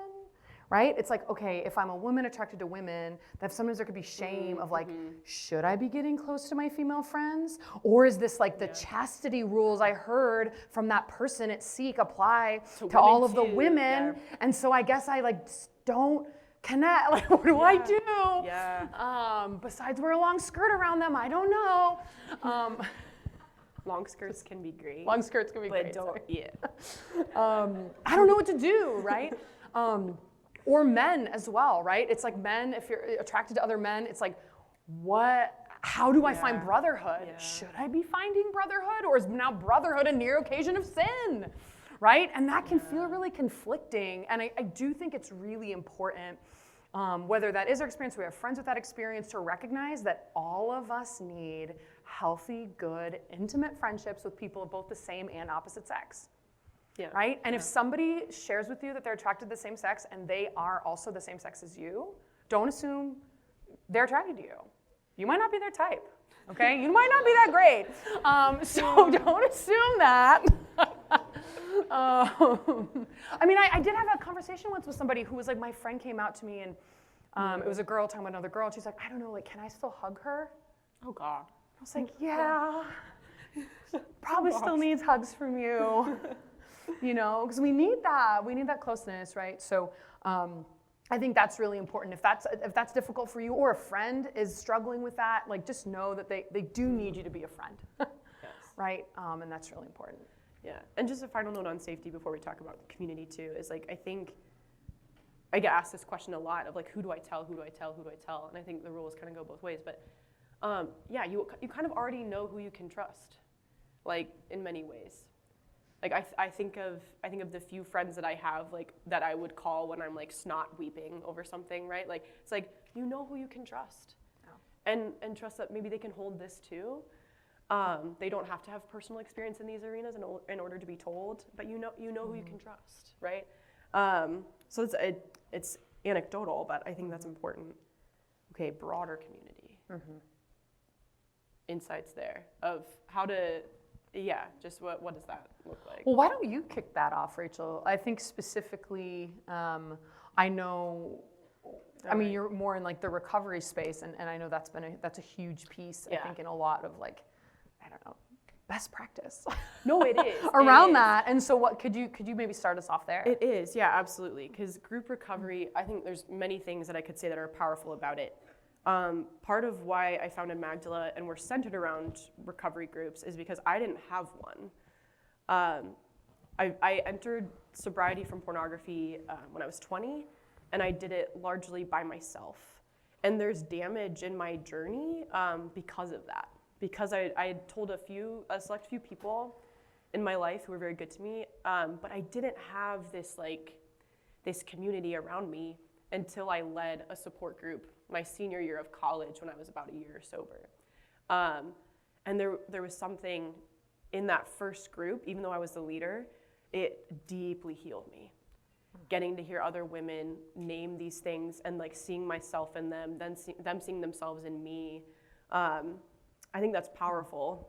Right? It's like, okay, if I'm a woman attracted to women, then sometimes there could be shame of like, should I be getting close to my female friends? Or is this like the chastity rules I heard from that person at Seek apply to all of the women? Yeah. And so I guess I like don't connect. Like, what do I do? Yeah. Besides wear a long skirt around them, I don't know. Long skirts can be great. Long skirts can be but great. Don't, yeah. I don't know what to do, right? Or men as well, right? It's like men, if you're attracted to other men, it's like, how do I find brotherhood? Yeah. Should I be finding brotherhood? Or is now brotherhood a near occasion of sin, right? And that can feel really conflicting. And I do think it's really important, whether that is our experience, we have friends with that experience, to recognize that all of us need healthy, good, intimate friendships with people of both the same and opposite sex. Yeah. Right? And if somebody shares with you that they're attracted to the same sex and they are also the same sex as you, don't assume they're attracted to you. You might not be their type, okay? You might not be that great. So don't assume that. I mean, I did have a conversation once with somebody who was like, my friend came out to me and it was a girl talking about another girl, and she's like, I don't know, like, can I still hug her? Oh, God. I was like, yeah, probably still needs hugs from you. You know, because we need that closeness, right? So I think that's really important. If that's difficult for you, or a friend is struggling with that, like, just know that they do need you to be a friend, right? And that's really important. Yeah, and just a final note on safety before we talk about community too, is like, I think I get asked this question a lot of like, who do I tell, and I think the rules kind of go both ways, but you kind of already know who you can trust, like, in many ways. Like, I think of the few friends that I have, like, that I would call when I'm like snot weeping over something, right? Like, it's like, you know who you can trust, and trust that maybe they can hold this too. They don't have to have personal experience in these arenas in order to be told, but you know who you can trust, right? So it's anecdotal, but I think that's important. Okay, broader community. Insights there of how to. Yeah, just what does that look like? Well, why don't you kick that off, Rachel? I think specifically, I know, I mean, you're more in like the recovery space, and I know that's a huge piece, I think, in a lot of like, I don't know, best practice. No, it is. Around that, and so what, could you maybe start us off there? It is, yeah, absolutely, because group recovery, I think there's many things that I could say that are powerful about it. Part of why I founded Magdala and we're centered around recovery groups is because I didn't have one. I entered sobriety from pornography when I was 20, and I did it largely by myself. And there's damage in my journey because of that. Because I had told a select few people in my life who were very good to me, but I didn't have this community around me until I led a support group my senior year of college when I was about a year sober. And there was something in that first group, even though I was the leader, it deeply healed me. Getting to hear other women name these things and like seeing myself in them, then them seeing themselves in me, I think that's powerful.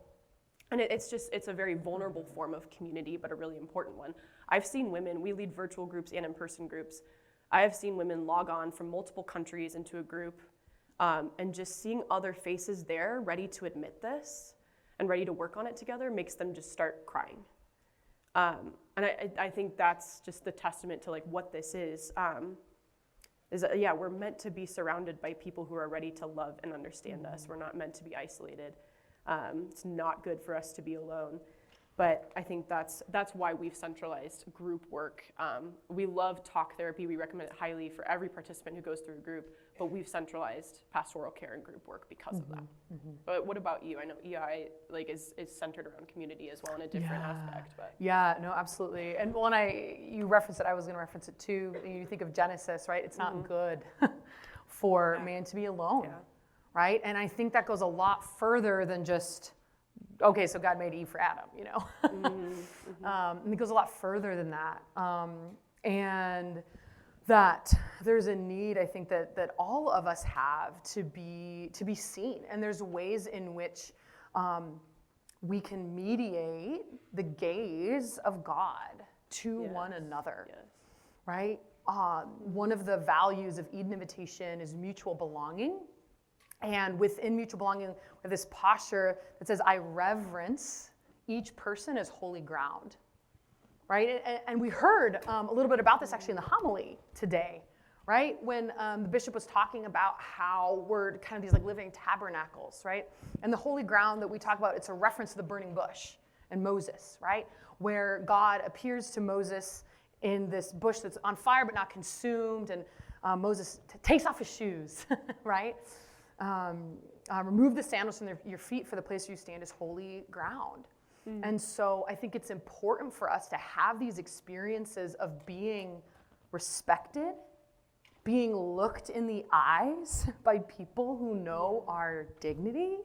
And it's a very vulnerable form of community, but a really important one. I've seen women, we lead virtual groups and in-person groups, I have seen women log on from multiple countries into a group, and just seeing other faces there ready to admit this and ready to work on it together makes them just start crying. And I think that's just the testament to like what this is that, we're meant to be surrounded by people who are ready to love and understand us. We're not meant to be isolated. It's not good for us to be alone. But I think that's why we've centralized group work. We love talk therapy. We recommend it highly for every participant who goes through a group, but we've centralized pastoral care and group work because of that. But what about you? I know EI is centered around community as well in a different aspect. But Yeah, no, absolutely. And when you referenced it, I was going to reference it too. You think of Genesis, right? It's not good for man to be alone, right? And I think that goes a lot further than just, okay, so God made Eve for Adam, you know? And it goes a lot further than that. And that there's a need, I think, that all of us have to be seen. And there's ways in which we can mediate the gaze of God to one another, right? One of the values of Eden Invitation is mutual belonging. And within mutual belonging, we have this posture that says, I reverence each person as holy ground, right? And we heard a little bit about this actually in the homily today, right? When the bishop was talking about how we're kind of these like living tabernacles, right? And the holy ground that we talk about, it's a reference to the burning bush and Moses, right? Where God appears to Moses in this bush that's on fire but not consumed, and Moses takes off his shoes, right? Remove the sandals from your feet, for the place where you stand is holy ground. And so I think it's important for us to have these experiences of being respected, being looked in the eyes by people who know our dignity.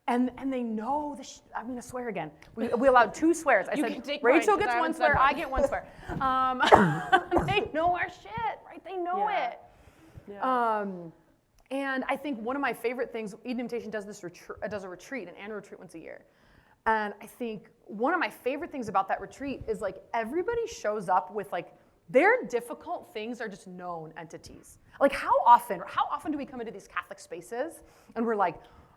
And they know, I'm going to swear again. We allowed 2 swears. I said, Rachel gets 1 swear, I get 1 swear. They know our shit, right? They know it. And I think one of my favorite things, Eden Invitation does a retreat, an annual retreat once a year. And I think one of my favorite things about that retreat is like everybody shows up with like their difficult things are just known entities. Like how often do we come into these Catholic spaces and we're like,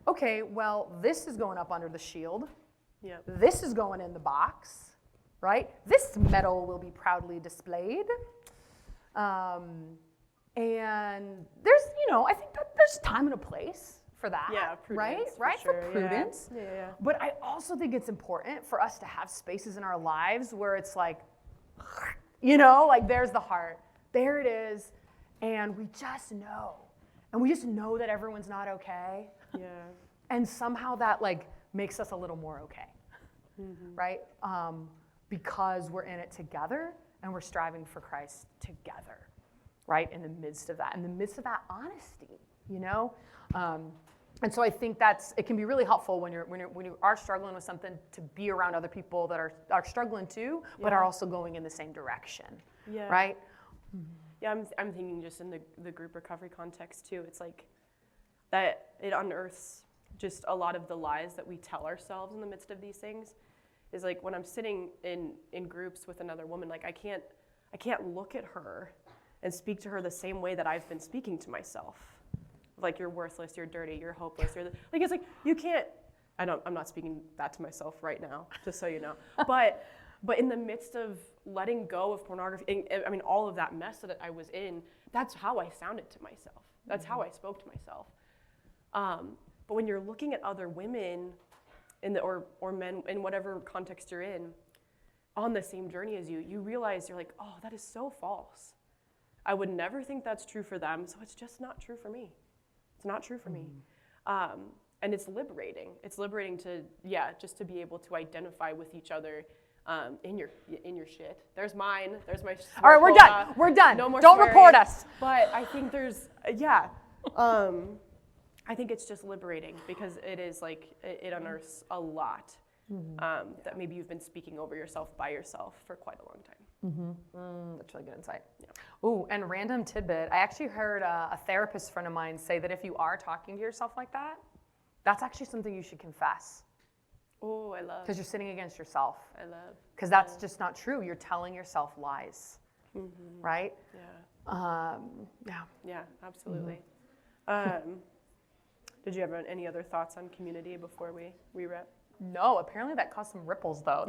okay, well, this is going up under the shield. This is going in the box, right? This medal will be proudly displayed. And there's, I think that there's time and a place for that, prudence, right? For prudence. But I also think it's important for us to have spaces in our lives where it's like, like there's the heart, there it is, and we just know. And we just know that everyone's not okay. And somehow that like makes us a little more okay, right? Because we're in it together and we're striving for Christ together. Right, in the midst of that honesty, and so I think it can be really helpful when you are struggling with something to be around other people that are struggling too, but are also going in the same direction, right? Yeah, I'm thinking just in the group recovery context too. It's like that it unearths just a lot of the lies that we tell ourselves in the midst of these things. Is like when I'm sitting in groups with another woman, like I can't look at her and speak to her the same way that I've been speaking to myself. Like, you're worthless, you're dirty, you're hopeless. It's like, you can't, I'm not speaking that to myself right now, just so you know. But in the midst of letting go of pornography, all of that mess that I was in, that's how I sounded to myself. That's how I spoke to myself. But when you're looking at other women or men in whatever context you're in, on the same journey as you realize you're like, oh, that is so false. I would never think that's true for them, so it's just not true for me. It's not true for me. And it's liberating. It's liberating to, just to be able to identify with each other in your shit. There's mine, there's my all right, we're done. No more Don't swearing. report us. But I think there's, I think it's just liberating because it is like, it unearths a lot that maybe you've been speaking over yourself by yourself for quite a long time. That's really good insight. Ooh, and random tidbit. I actually heard a therapist friend of mine say that if you are talking to yourself like that, that's actually something you should confess. Oh, I love. Because you're sinning against yourself. I love. Because that's just not true. You're telling yourself lies, right? Yeah, absolutely. Did you have any other thoughts on community before we wrap? No, apparently that caused some ripples though.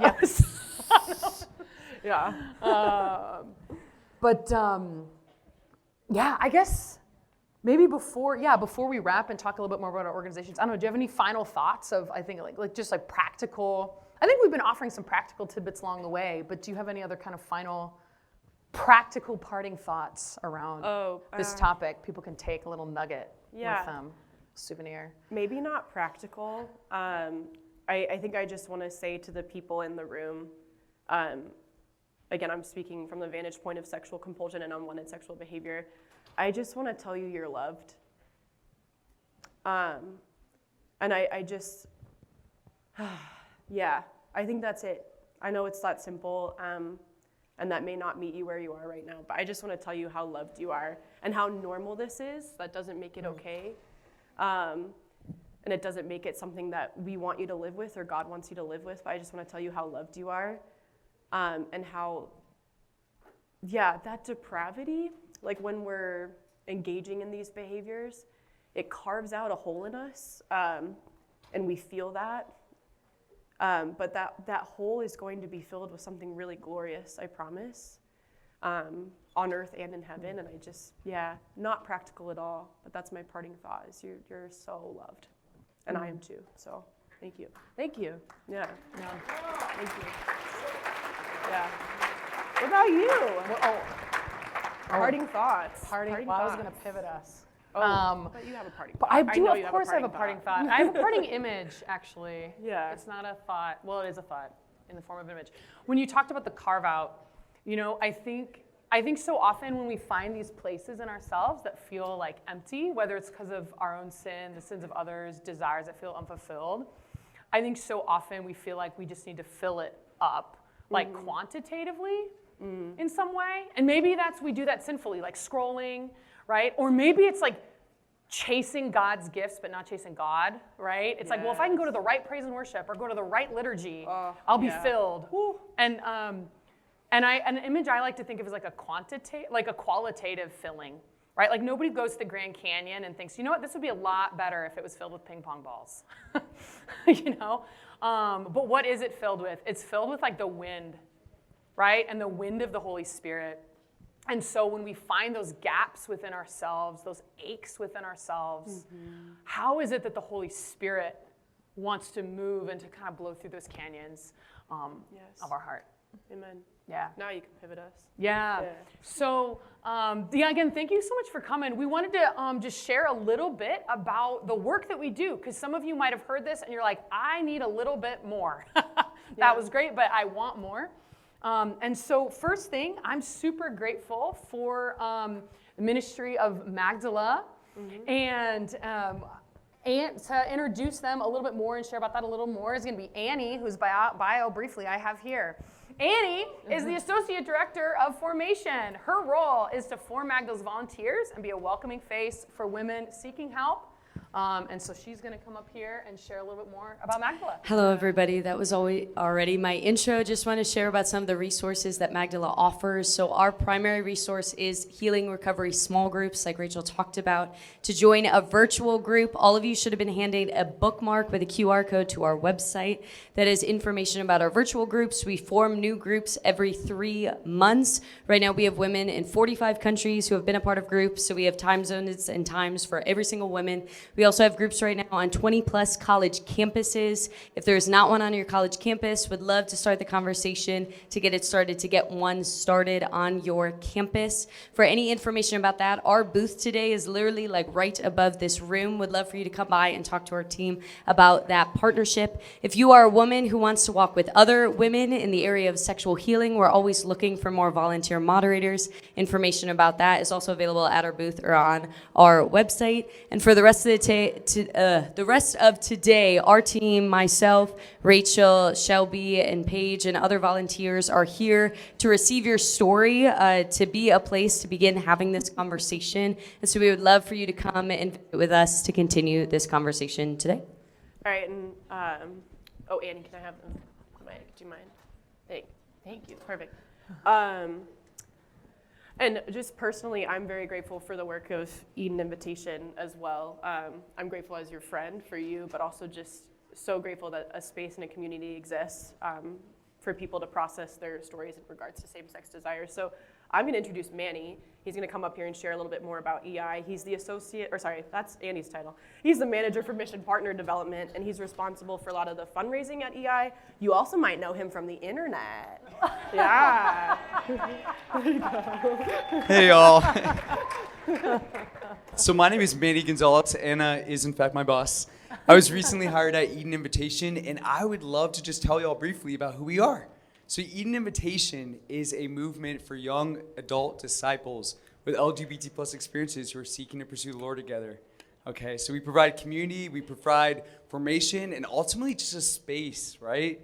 But I guess maybe before we wrap and talk a little bit more about our organizations, I don't know, do you have any final thoughts of, I think, like just like practical, I think we've been offering some practical tidbits along the way, but do you have any other kind of final practical parting thoughts around this topic? People can take a little nugget with them, souvenir. Maybe not practical. I think I just want to say to the people in the room, again, I'm speaking from the vantage point of sexual compulsion and unwanted sexual behavior. I just want to tell you you're loved. And I just, I think that's it. I know it's that simple, and that may not meet you where you are right now, but I just want to tell you how loved you are and how normal this is. That doesn't make it okay. And it doesn't make it something that we want you to live with or God wants you to live with, but I just want to tell you how loved you are, and how, that depravity, like when we're engaging in these behaviors, it carves out a hole in us, and we feel that. But that hole is going to be filled with something really glorious, I promise, on earth and in heaven. And I just, not practical at all, but that's my parting thought, is you're so loved. And I am too, so thank you. Thank you. Yeah. Thank you. Yeah. What about you? Parting thoughts. Parting thoughts. I was going to pivot us. But you have a parting thought. But I do, know of you course, I have a parting thought. I have a parting image, actually. Yeah. It's not a thought. Well, it is a thought in the form of an image. When you talked about the carve out, I think so often when we find these places in ourselves that feel like empty, whether it's because of our own sin, the sins of others, desires that feel unfulfilled, I think so often we feel like we just need to fill it up, like quantitatively in some way. And maybe we do that sinfully, like scrolling, right? Or maybe it's like chasing God's gifts, but not chasing God, right? It's like, well, if I can go to the right praise and worship or go to the right liturgy, I'll be filled. And an image I like to think of as like a qualitative filling, right? Like nobody goes to the Grand Canyon and thinks, you know what, this would be a lot better if it was filled with ping pong balls, But what is it filled with? It's filled with like the wind, right? And the wind of the Holy Spirit. And so when we find those gaps within ourselves, those aches within ourselves, how is it that the Holy Spirit wants to move and to kind of blow through those canyons of our heart? Amen. Yeah. Now you can pivot us. Yeah. So, again, thank you so much for coming. We wanted to just share a little bit about the work that we do, because some of you might have heard this and you're like, I need a little bit more. That was great, but I want more. And so first thing, I'm super grateful for the ministry of Magdala, and to introduce them a little bit more and share about that a little more is going to be Annie, whose bio briefly I have here. Annie is the Associate Director of Formation. Her role is to form Magdala's volunteers and be a welcoming face for women seeking help. And so she's going to come up here and share a little bit more about Magdala. Hello, everybody. That was already my intro. Just want to share about some of the resources that Magdala offers. So our primary resource is healing recovery small groups, like Rachel talked about. To join a virtual group, all of you should have been handed a bookmark with a QR code to our website that is information about our virtual groups. We form new groups every 3 months. Right now, we have women in 45 countries who have been a part of groups, so we have time zones and times for every single woman. We also have groups right now on 20-plus college campuses. If there's not one on your college campus, would love to start the conversation to get it started, to get one started on your campus. For any information about that, our booth today is literally like right above this room. Would love for you to come by and talk to our team about that partnership. If you are a woman who wants to walk with other women in the area of sexual healing, we're always looking for more volunteer moderators. Information about that is also available at our booth or on our website. And for the rest of the rest of today, our team, myself, Rachel, Shelby, and Paige, and other volunteers are here to receive your story, to be a place to begin having this conversation. And so we would love for you to come and visit with us to continue this conversation today. All right, and Annie, can I have the mic? Do you mind? Thank you. Perfect. And just personally, I'm very grateful for the work of Eden Invitation as well. I'm grateful as your friend for you, but also just so grateful that a space and a community exists for people to process their stories in regards to same-sex desires. So I'm going to introduce Manny. He's going to come up here and share a little bit more about EI. He's the that's Andy's title. He's the manager for mission partner development, and he's responsible for a lot of the fundraising at EI. You also might know him from the internet. Yeah. Hey, y'all. So my name is Manny Gonzalez. Anna is, in fact, my boss. I was recently hired at Eden Invitation, and I would love to just tell y'all briefly about who we are. So Eden Invitation is a movement for young adult disciples with LGBT plus experiences who are seeking to pursue the Lord together. Okay, so we provide community, we provide formation, and ultimately just a space, right?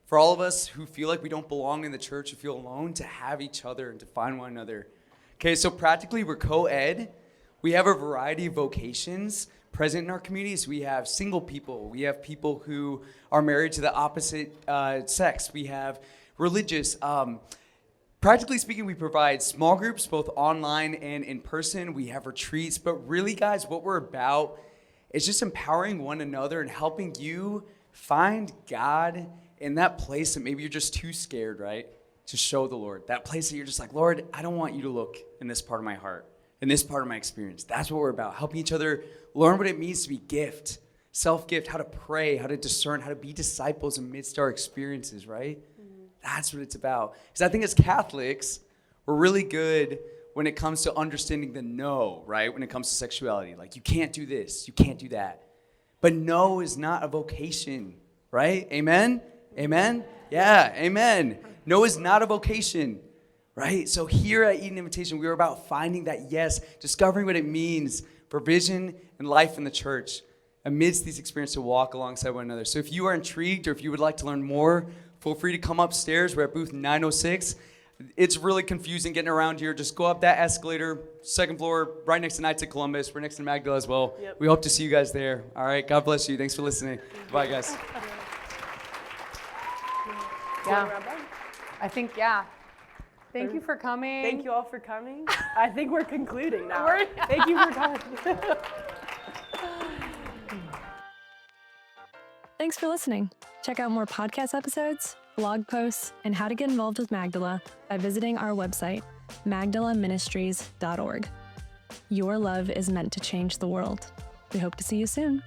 For all of us who feel like we don't belong in the church, who feel alone, to have each other and to find one another. Okay, so practically we're co-ed. We have a variety of vocations present in our communities. We have single people. We have people who are married to the opposite sex. We have religious. Practically speaking, we provide small groups, both online and in person. We have retreats. But really, guys, what we're about is just empowering one another and helping you find God in that place that maybe you're just too scared, right, to show the Lord. That place that you're just like, Lord, I don't want you to look in this part of my heart, in this part of my experience. That's what we're about, helping each other learn what it means to be gift, self-gift, how to pray, how to discern, how to be disciples amidst our experiences, right? Mm-hmm. That's what it's about. Because I think as Catholics, we're really good when it comes to understanding the no, right? When it comes to sexuality. Like, you can't do this, you can't do that. But no is not a vocation, right? Amen? Amen? Yeah, amen. No is not a vocation. Right? So here at Eden Invitation, we are about finding that yes, discovering what it means for vision and life in the church amidst these experiences to walk alongside one another. So if you are intrigued or if you would like to learn more, feel free to come upstairs. We're at booth 906. It's really confusing getting around here. Just go up that escalator, second floor, right next to Knights of Columbus. We're next to Magdala as well. Yep. We hope to see you guys there. All right. God bless you. Thanks for listening. Bye, guys. Yeah. I think, yeah. Thank you for coming. Thank you all for coming. I think we're concluding now. Thank you for coming. Thanks for listening. Check out more podcast episodes, blog posts, and how to get involved with Magdala by visiting our website, magdalaministries.org. Your love is meant to change the world. We hope to see you soon.